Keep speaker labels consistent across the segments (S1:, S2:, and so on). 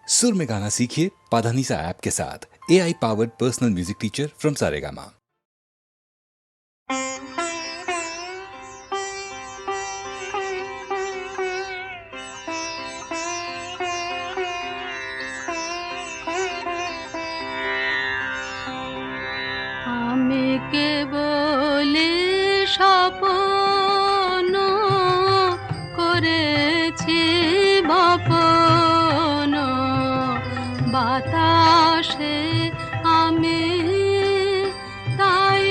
S1: सुर में गाना सीखिए पाधानीसा ऐप के साथ। AI powered personal music teacher from Saregama.
S2: আমি কেবলি স্বপ্ন করেছি বপন, বাতাসে আমি তাই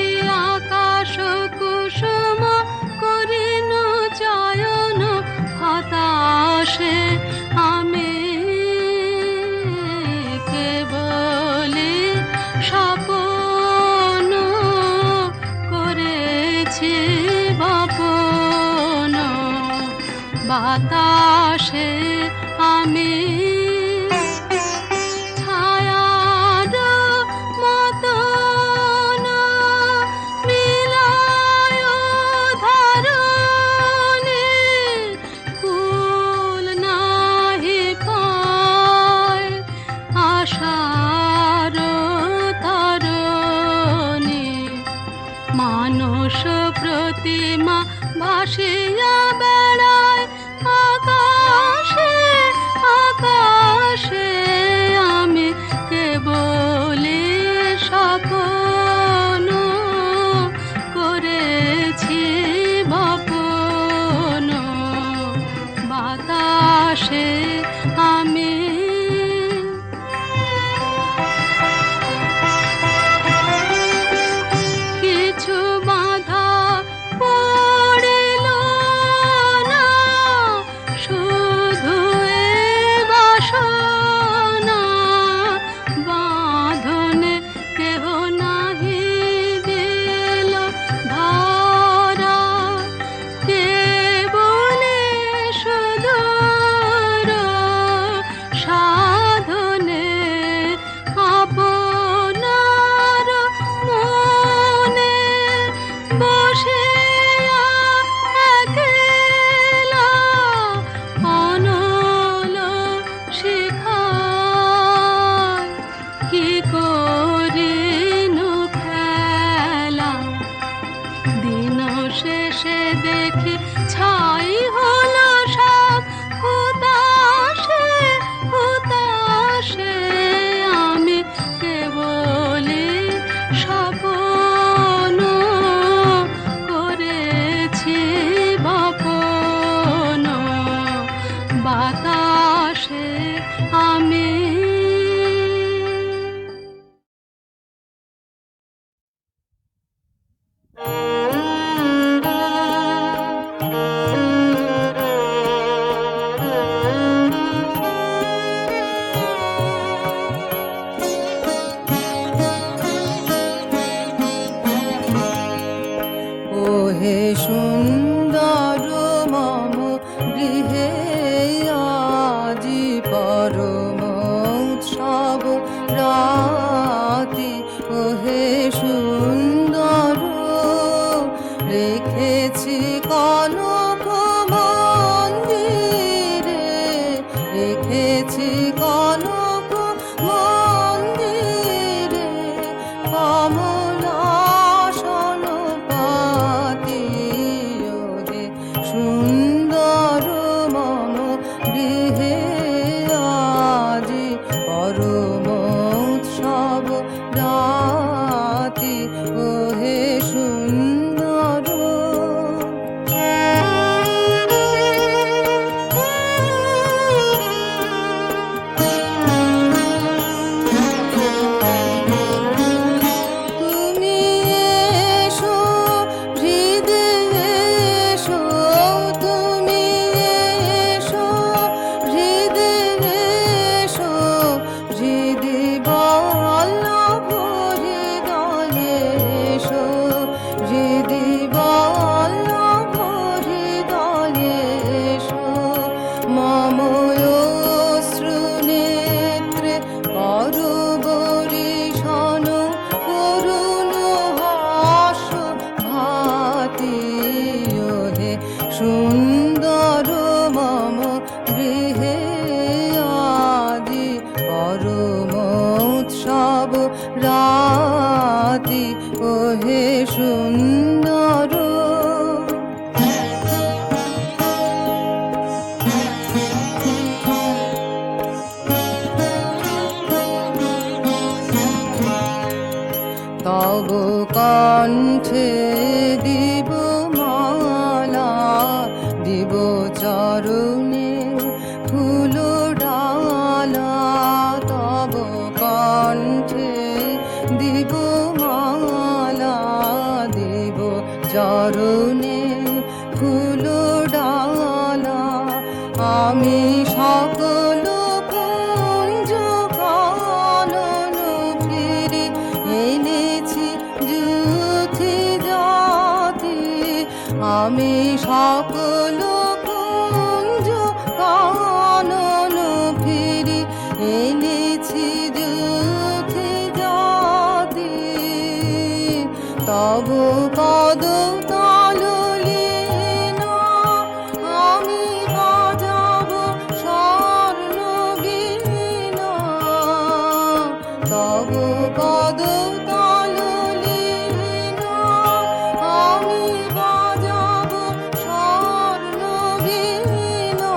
S2: আকাশ কুসুম করিন চয়ন, হতাশে আমি কেবলি স্বপ্ন করেছি বপন, বাতাসে আমি ছায়ার মতন মিলায় ধরণী, কুল নাহি পায় আশার তরণী, মানস প্রতিমা ভাসিয়া বেড়ায় আকাশে আকাশে, আমি কেবলি স্বপ্ন করেছি বপন, বাতাসে আমি কিছু বাধা পড়িল না, শুধু এ বাসনা বাঁধনে কেহ নাহি দিল ধরা, কেবলি সুদূর সাধনে আপনার মনে বসিয়া একলা অনল শিখায় কি করিনু খেলা, দিন শেষে দেখি ছাই হলো সব হুতাশে হুতাশে, আমি কেবলি স্বপ্ন করেছি বপন, বাতাসে আমি
S3: ওহে সুন্দর মম গৃহে আজি পরম উৎসব রাতি, ওহে সুন্দর রেখেছি কনক মন্দিরে, রেখেছি কনক মন্দিরে কমলাসন পাতি, ওহে সুন্দর মম গৃহে আজি পরম উৎসব রাতি। রাতি ওহে সুন্দর তব কণ্ঠে দিব মালা দিব চরণে ফুল ডালা তব কণ্ঠে দিব মালা দিব চরণে ফুল ডালা আমি সকল কুঞ্জ কানন ফিরে এনেছি যুথি জাতি আমি সকল কুঞ্জ কানন ফিরে এনেছি যুথি জাতি তব পদ তালুলিনা আমি বাজাব স্বর্ণ বীণা তব পদ তালুলিনা আমি বাজাব স্বর্ণ বীণা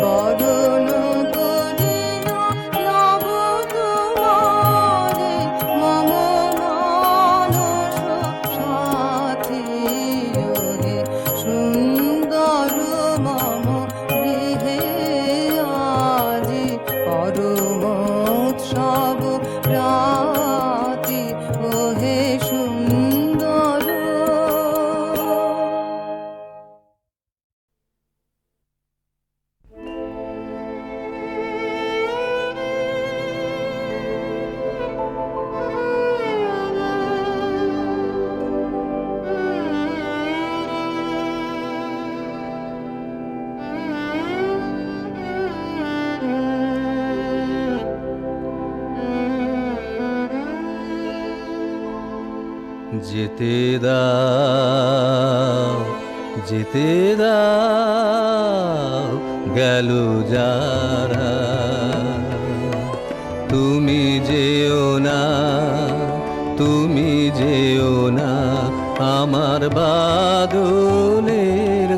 S3: বরণ করিয়া নব তোমারে মম মানস সাথী ওহে সুন্দর মম গৃহে আজি পরমোৎসব রাতি ওহে সুন্দর
S4: যেতে দাও যেতে দাও গেল যারা তুমি যেও না তুমি যেও না আমার বাদলের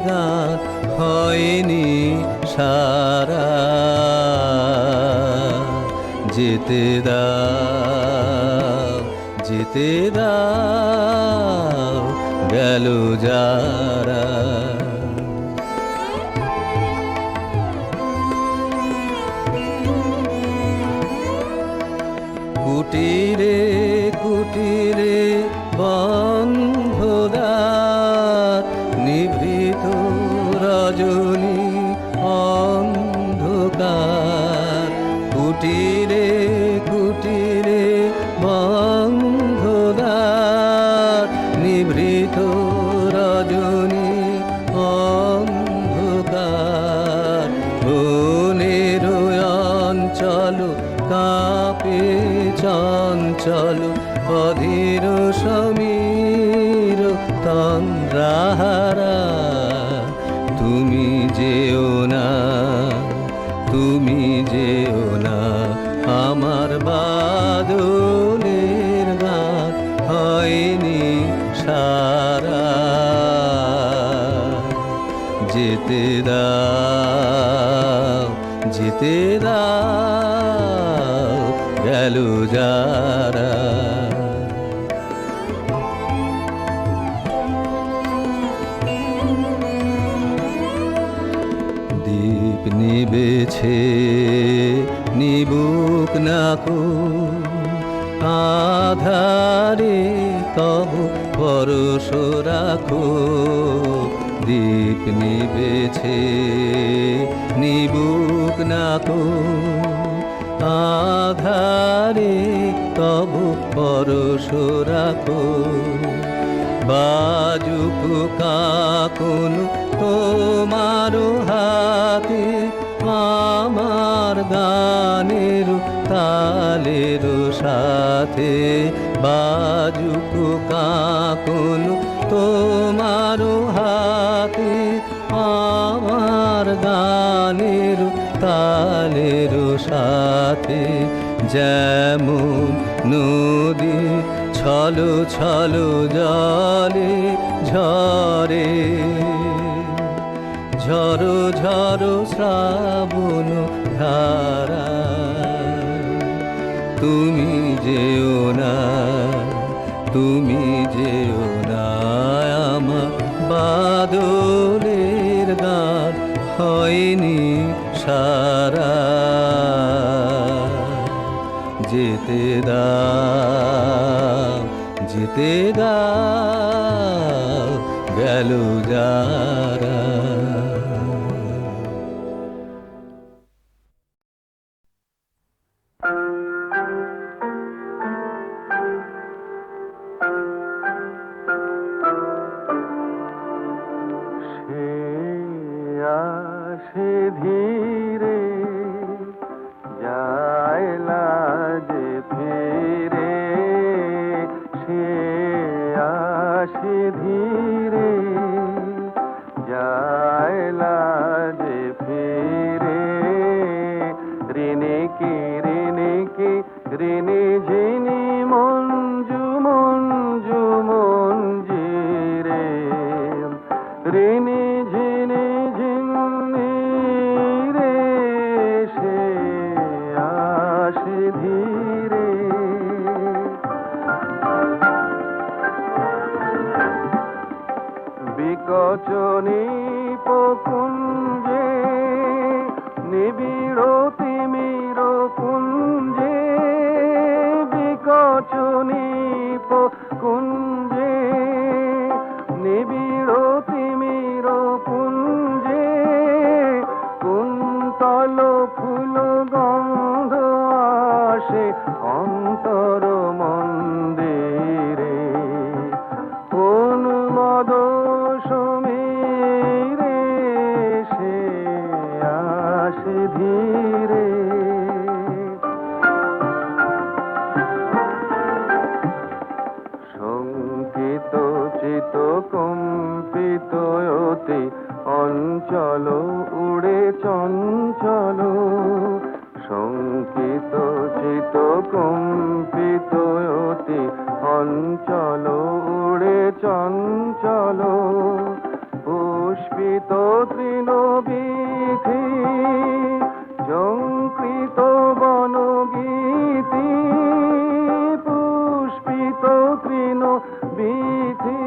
S4: গান হয়নি সারা যেতে দাও যেতে দাও গেল যারা কুটিরে কুটিরে বন্ধদার নিভৃত রজনী অন্ধকার কুটিরে কুটিরে বন্ধদার নিভৃত রজনী অন্ধকার বনের অঞ্চল কাপে চঞ্চল অধীর সমীর তন্দ্রাহারা তুমি যেও না তুমি যেও না আমার বাদলের গান হয়নি সারা যেতে দাও যেতে দাও গেল যারা দীপ নিবেছে নিবুক নাকো আধারে তব পরশ রাখো দীপ নিবেছে নিবুক নাকো আধারে তব পরশ রাখো বাজুক কাকুন তোমার হাতে আমার গানের তালের সাথে বাজুক কাকুন তোমার হাতে আমার গানের তালের সাথে, যেমন নদী ছলো ছলো জলে ঝরে, ঝরো ঝরো শ্রাবণ ধারা। তুমি যেও না, তুমি যেও না, আমার বাদলের গান হয়নি সারা। যেতে দাও, যেতে দাও, গেল যারা।
S5: আসে ধীরে, যায় লাজে ফিরে, সে আসে ধীরে, যায় লাজে ফিরে। ঋণে কি ঋণে ঝিনি মঞ্জু মঞ্জু মঞ্জিরে, ঋণে ঝিনি ঝিনি রে, সে আসে ধীরে। বিকচনী পকুঞ্জে, নিবিড় তিমির কুঞ্জে, বিকচনী পকুঞ্জে, নিবিড় তিমির কুঞ্জে, কুন্তল ফুল গন্ধ আসে অন্তর মন্দিরে। কোন মদ সমীরে, সে আসে ধীরে। শঙ্কিত চিত কম্পিত অতি অঞ্চল উড়ে চঞ্চল, শঙ্কিত চিত কম্পিত অতি অঞ্চল উড়ে চঞ্চল। পুষ্পিত তৃণবীথি, ঝঙ্কৃত বনগীতি, পুষ্পিত তৃণবীথি,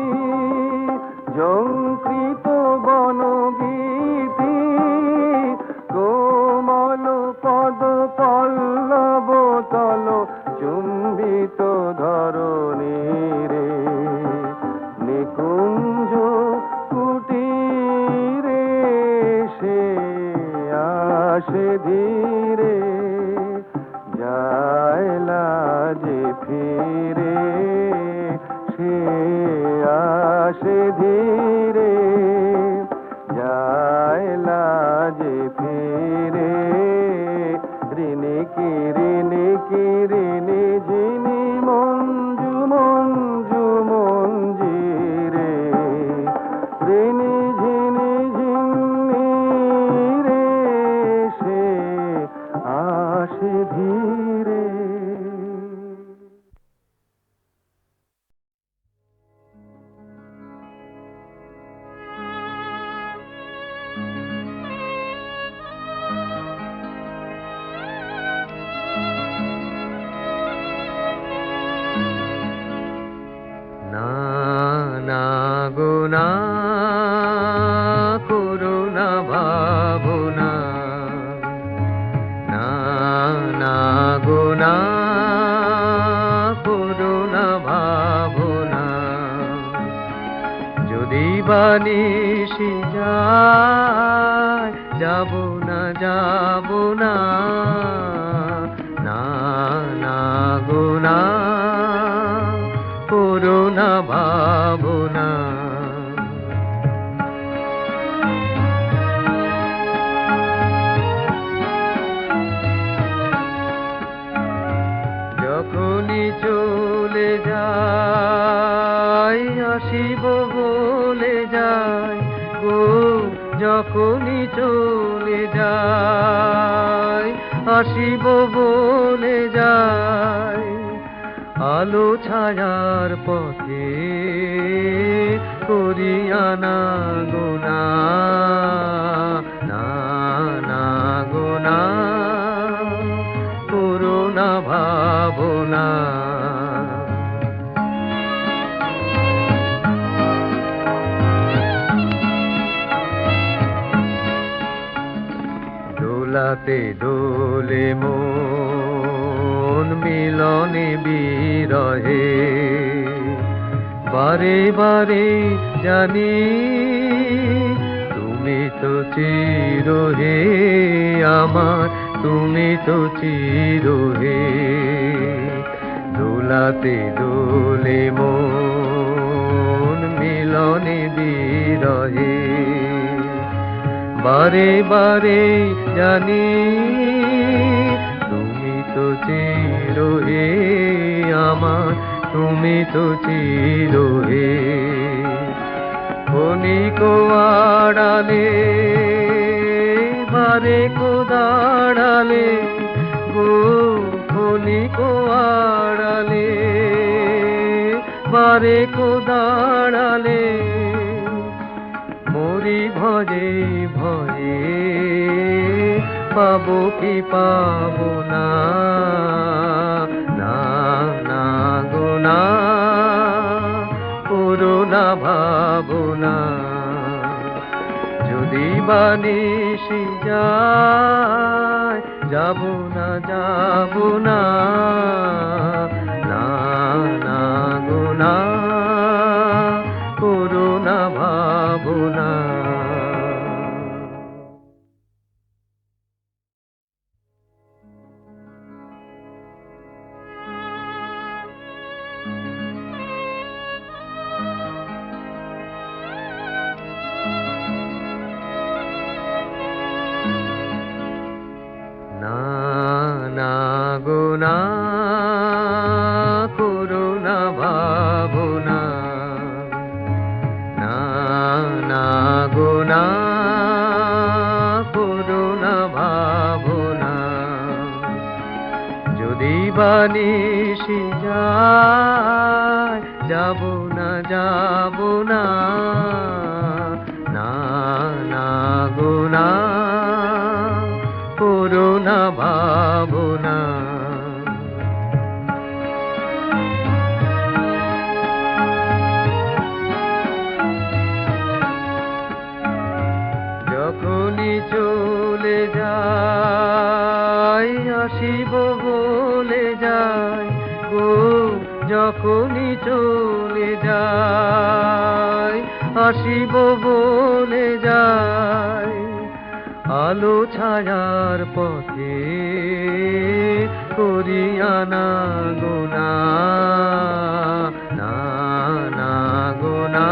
S5: ঝঙ্কৃত বনগীতি, কোমল পদ পল্লব তল চুম্বিত ধরণীরে। নিকুঞ্জ কুটিরে, সে আসে ধীরে, যায় লাজে ফিরে, সে আসে ধীরে, যায় লাজে ফিরে। ঋণে কি ঋণে ঝিনি মঞ্জু মঞ্জু মঞ্জিরে, ঋণে ঝিনি ঝিনি রে, সে আসে ধীরে।
S4: না না গো না, করুণা ভাবনা, না না গো না, করুণা ভাবনা। যদি বানিসি যায়, যাব না যাব না, না না গো না, করুণা ভাবনা। যখনই চলে যাই, আসিব বলে যাই গো, যখনই চলে যাই, আসিব বলে যায় আলো ছায়ার পথে করিয়া না গোনা না না গোনা করুণা ভাবনা দোলাতে দোলে মন মিলনে বিরহে বারে বারে জানি তুমি তো চিরহে আমার তুমি তো চিরহে দোলাতে দোলে মন মিলনে বিরহে বারে বারে জানি তুমি তো চিরহে আমার তুমি তো চিরহে ক্ষণিক আড়ালে বারে কো দাঁড়ালে গো ক্ষণিক আড়ালে বারে কো দাঁড়ালে মরি ভজে ভয়ে পাবো কি পাবো না না না গোনা করুণা ভাবনা যদি বানিসি যায় যাব না যাব না না না গোনা করুণা ভাবনা না না গোনা করুণা ভাবনা না না গোনা করুণা ভাবনা যদি বানিসি যায় যাব না যাব না না না গোনা করুণা ভাবনা যখনই চলে যাই আসিব বলে যাই গো যখনই চলে যাই আসিব বলে যাই আলো ছায়ার পথে করিয়া না গোনা না না গোনা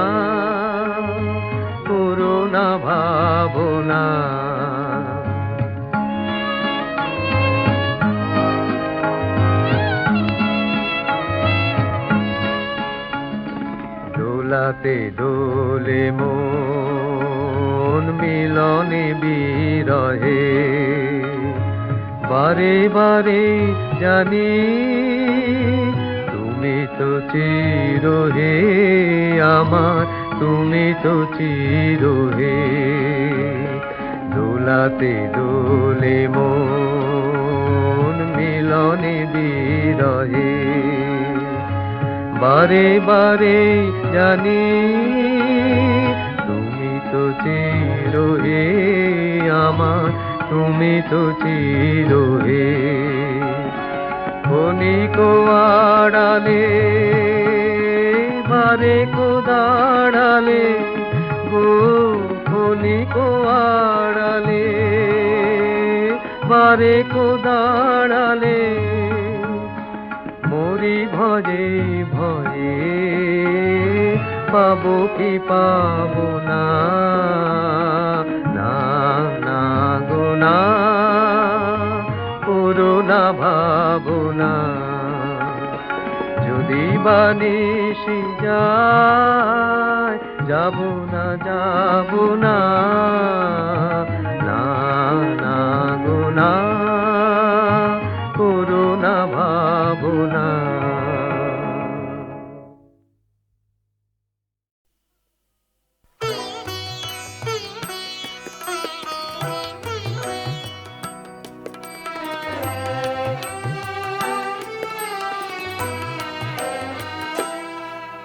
S4: করুণা ভাবনা দোলাতে দোলে মন মিলনে বিরহে বারে বারে জানি তুমি তো চিরহে আমার তুমি তো চিরহে দোলাতে দোলে মন মিলনে বিরহে বারে বারে জানি তুমি তো চিরহে আমার তুমি তো চিরহে ক্ষণিক আড়ালে বারে কো দাঁড়ালে গো ক্ষণিক আড়ালে বারে কো দাঁড়ালে মরি ভজে ভয়ে পাবো কি পাবো না না না গোনা করুণা ভাবনা যদি বানিসি যায় যাব না যাব না না না গোনা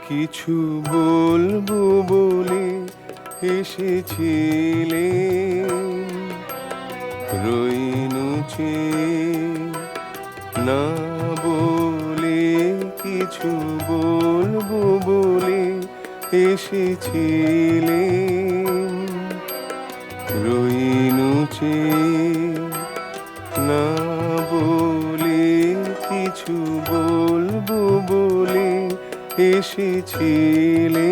S5: কিছু বলবো বলে এসেছিলে, রইনুছে না বলে, কিছু বলবো বলে এসেছিলে, রইনুছে না বলে, কিছু বলবো বলে এসেছিলে।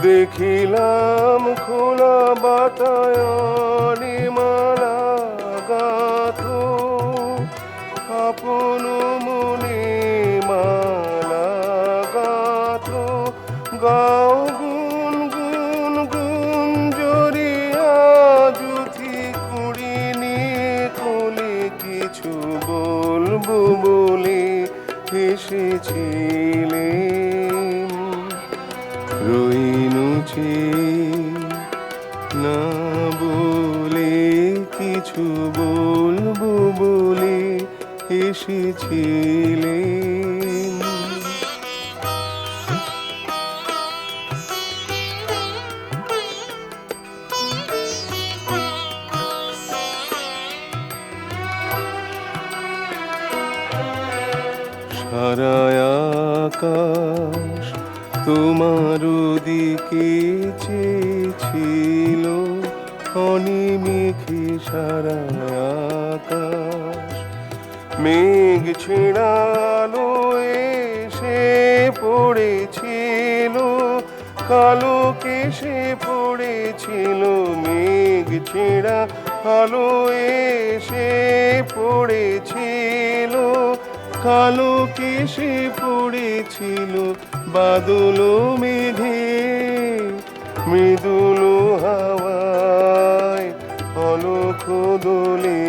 S5: দেখিলাম খোলা বাতায়নে মালা গাথো, আপন মনে মালা গাথো, গাও গুন গুন গুন জরিয়া জুথি কুড়ি নিয়ে কোলে, কিছু বলবো বলে এসেছিলে, রইনুছে না বলে, কিছু বলবো বলে এসেছিলে। সারা আকাশ তোমার দিকে চেয়েছিল, অনিমেষে সারা আকাশ মেঘ ছেড়ালো এসে পড়েছিল, কালো কেশে পড়েছিল, মেঘ ছেড়া আলো এসে পড়েছিল, কালো কেশে পড়েছিল, বাদল মেঘে মৃদুল হাওয়ায় অলখ দোলে,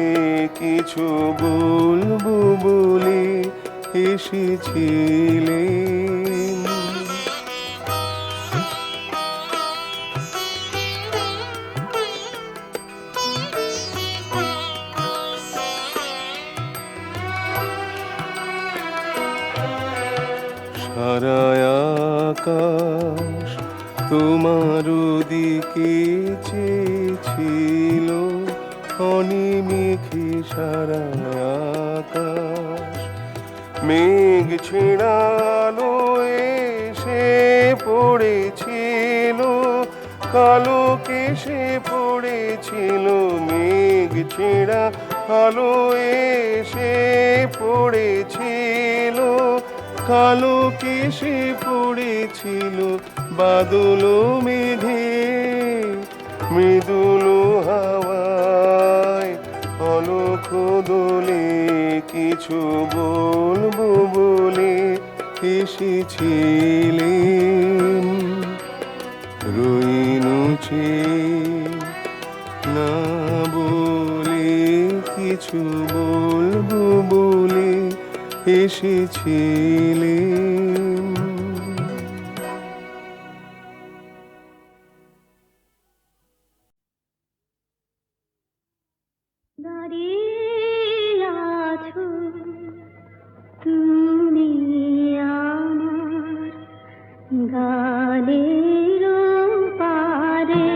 S5: কিছু বলবো বলে এসেছিলে। সারা আকাশ তোমার দিকে চেয়েছিল, অনিমেষে সারা আকাশ মেঘ ছেড়ালো এসে পড়েছিল, কালো কেশে পড়েছিল, মেঘ ছেড়া আলো এসে পড়েছিল, কালো কেশে পড়েছিল, বাদল মেঘে মৃদুল হাওয়ায় অলখ দোলে, কিছু বলবো বলে এসেছিলে, রইনুছে না বলে, কিছু বলবো বলে এসেছিলে।
S2: দাঁড়িয়ে আছো তুমি আমার গানের পারে,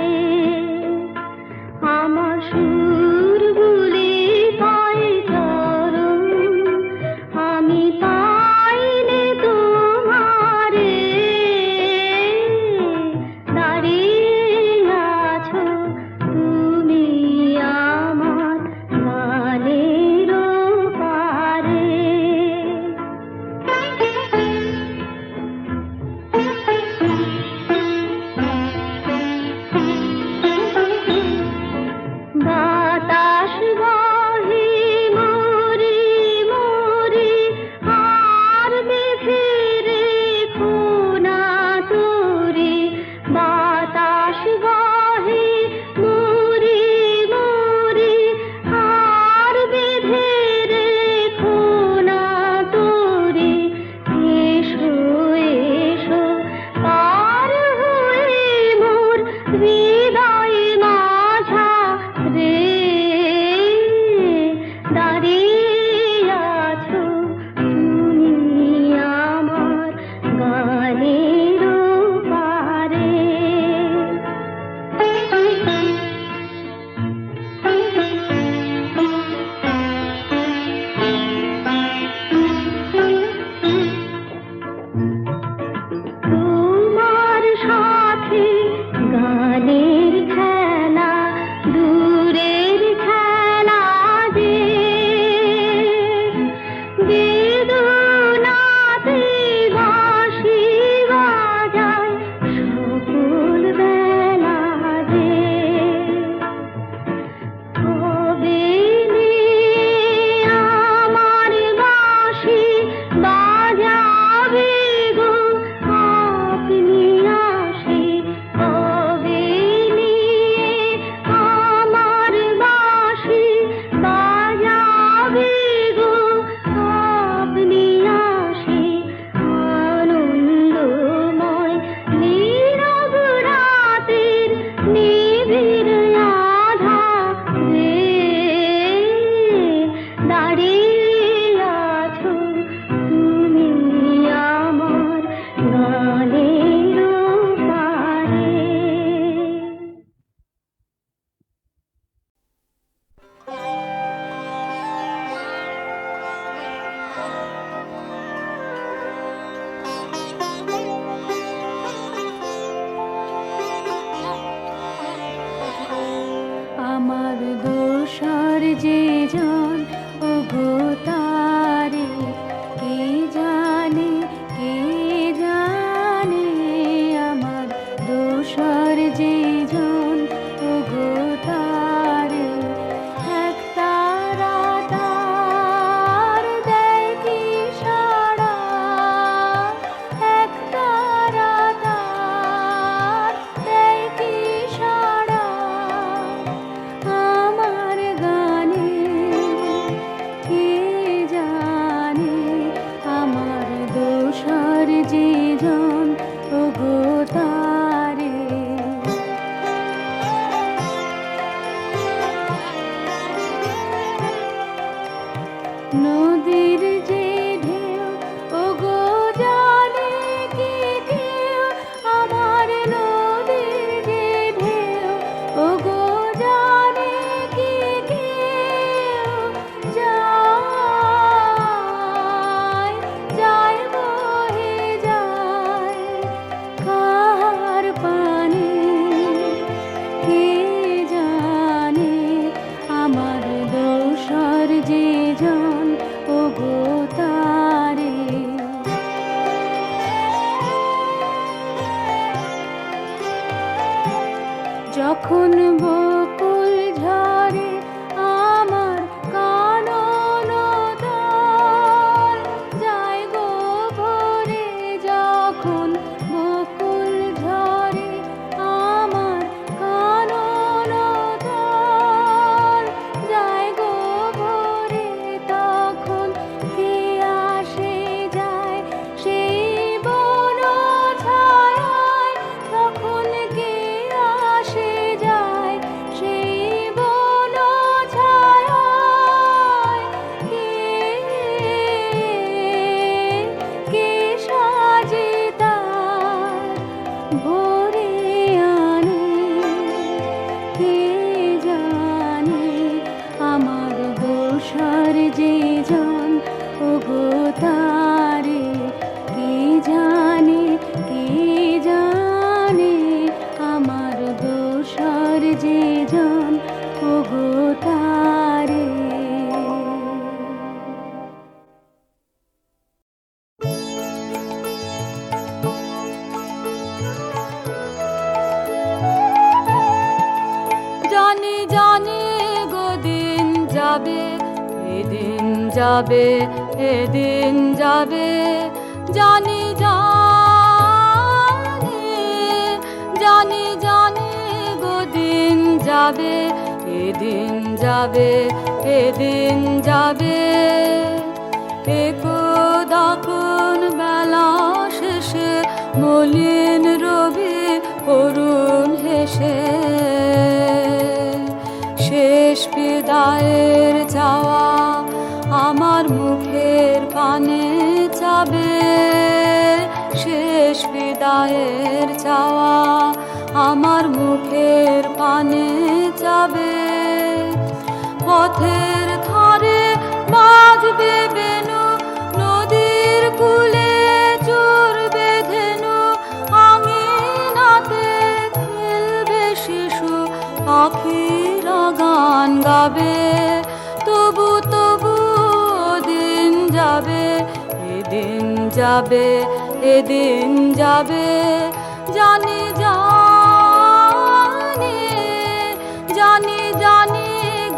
S2: আমার সুরগুলি পাই চরণ, আমি পাইলে তোমার আমার দোষর যে জন ওগো তারে কে জানে আমার দোষর যে জন ওগো তারে এক তারা তার দেয় কি সাড়া এক তারা তার দেয় কি সাড়া আমার গানে কে জানে আমার দোষর যে জন ওগো তারে নদীর যে ঢেউ ওগো জানে কি কেউ আমার নদীর যে ঢেউ ওগো জানে কি কেউ যায় বহে যায় কার পানে কে জানে আমার দোষর যে জন ওগো তারে যখন বকুল ঝরে আমার কানন দল যায় গো ভোরে যখন বকুল ঝরে আমার কানন দল যায় গো ভোরে তখন কে আসে যায় সেই বন ছায়ায় তখন কে আসে যায় সেই বন ছায়ায় কে সাজে তার ভোরে আনে কে জানে আমার দোষর যে জন ওগো তারে কে জানে আমার দোষর যে জন ওগো তারে
S3: জানি জানি গো দিন যাবে এদিন যাবে এদিন যাবে জানি জানি গো দিন যাবে এদিন যাবে এদিন যাবে একদখন বেলা শেষে মলিন রবি করুণ হেসে শেষ বিদায়ের চাওয়া আমার মুখের পানে চাবে শেষ বিদায়ের চাওয়া আমার মুখের পানে চাবে পথের ধারে বাজবে বেনু নদীর কূলে চড়বে ধেনু আঙিনাতে খেলবে শিশু পাখিরা গান গাবে তবু দিন যাবে এদিন যাবে এদিন যাবে জানি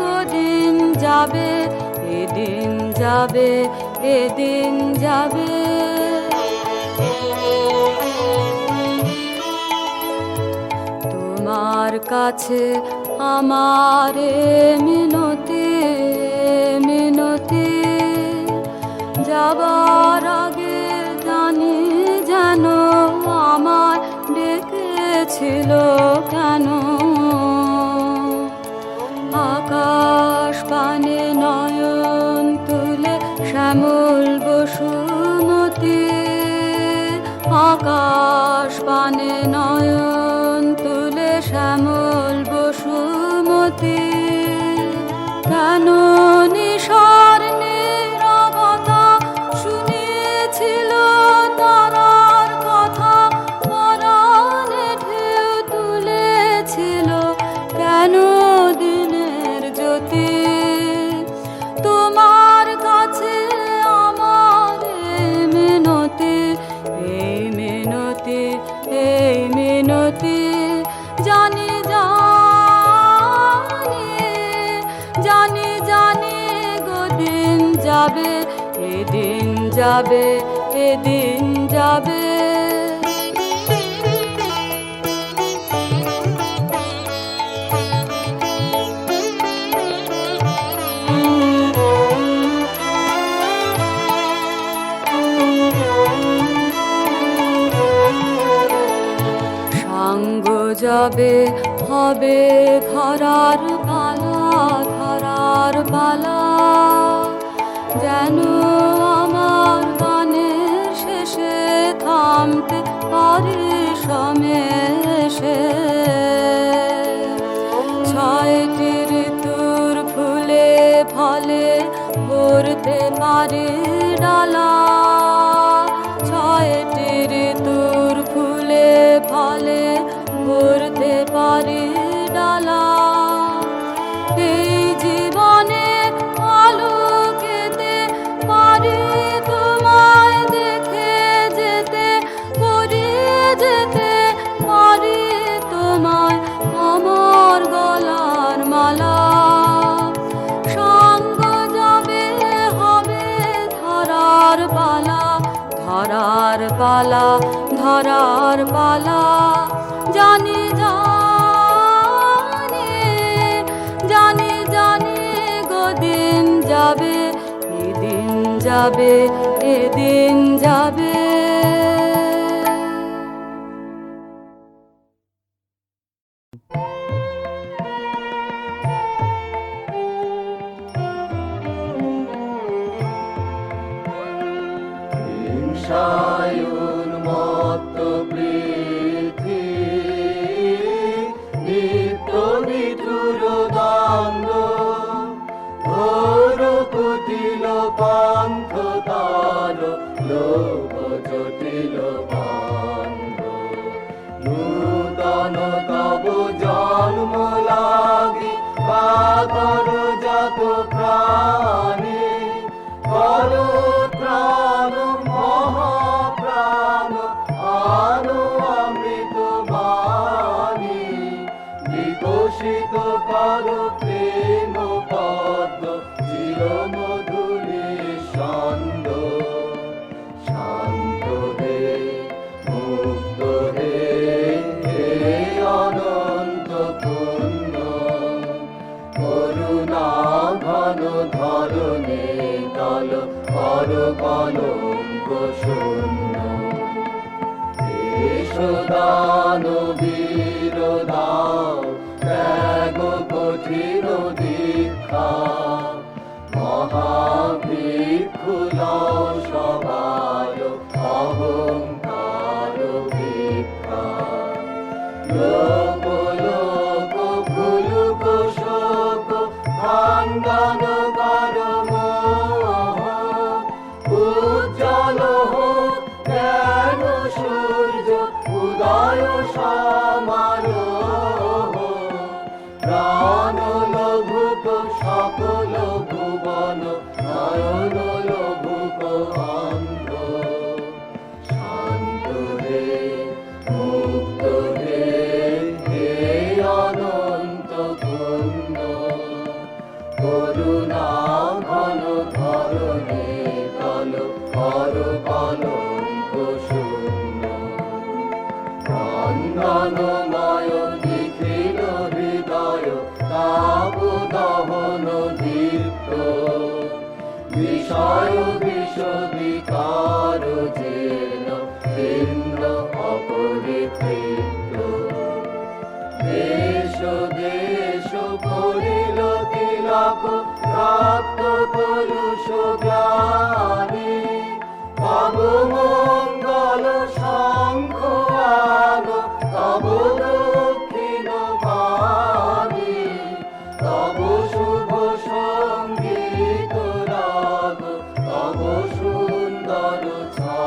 S3: গো দিন যাবে এদিন যাবে এদিন যাবে তোমার কাছে আমার মিনতি যাবার আগে জানি যেন আমার ডেকেছিল কেন আকাশ পানে নয়ন তুলে শ্যামল বসুমতী আকাশ পানে নয়ন তুলে শ্যামল বসুমতী কেন নিশার নীরবতা এদিন যাবে, এদিন যাবে। সাঙ্গ যাবে, হবে ধরার পালা, ধরার পালা। যেন আমার গানের শেষে থামতে পারে সমেশে। ছয়টি ঋতুর ফুলে ফলে ভরতে পারে ডালা। ছয়টি ঋতুর ফুলে ফলে ভরতে পারে ডালা। এই জীবনে আলোকেতে পারি তোমায় দেখে যেতে, করিয়ে যেতে পারি তোমায় আমার গলার মালা। সঙ্গ যাবে, হবে ধরার পালা, ধরার পালা, ধরার পালা। জানি জানি জানি জানি গদিন যাবে, এদিন যাবে, এদিন যাবে।
S5: হিংসায়ুন্মত্ত পৃথিবী, নিত্য নিঠুর দ্বন্দ্ব, ঘোর কুটিল পান্থ তার, লোভ জটিল বান্ধ। নূতন তব জন্ম লাগি কাতর যত প্রাণী, করো প্রাণ মহাপ্রাণ, আনো অমৃত বাণী। বিকশিত করো প্রেম পদ্ম, চির মধুরী ছন্দ। শান্ত হে, মুক্ত হে, হে অনন্ত পূর্ণ। করুণা ঘন ধরণে তল, কর কলঙ্ক শূন্য। দেশদান বীর দাও, ত্যাগ কঠিন দীক্ষা। মহাভিক্ষু লও সবার, অহংকার ভিক্ষা। লোক লোক ভুলুক শোক, খানদান কর মোহ। উজ্জ্বল হোক জ্ঞান সূর্য, উদয় সমারোহ। প্রাণ লঘুক সকল ভুবন, নয়ন লঘুক অন্ধ। শান্ত হে, মুক্ত হে, হে অনন্ত পূর্ণ। করুণা ঘন ধরণে তল, কর কলঙ্ক শূন্য। ক্রন্দনময় নিখিল হৃদয়, তাপ দহন দীপ্ত। বিষয় বিষবিকার জীর্ণ, জীর্ণ অপরিতৃপ্ত। দেশ দেশ পড়িল তিলক, প্রাপ্ত কলুষ জ্ঞানী। তব মঙ্গল শঙ্খ আলো, তব দক্ষিণ বাণী। তব শুভ সঙ্গীত রাগ, তব সুন্দর ছা।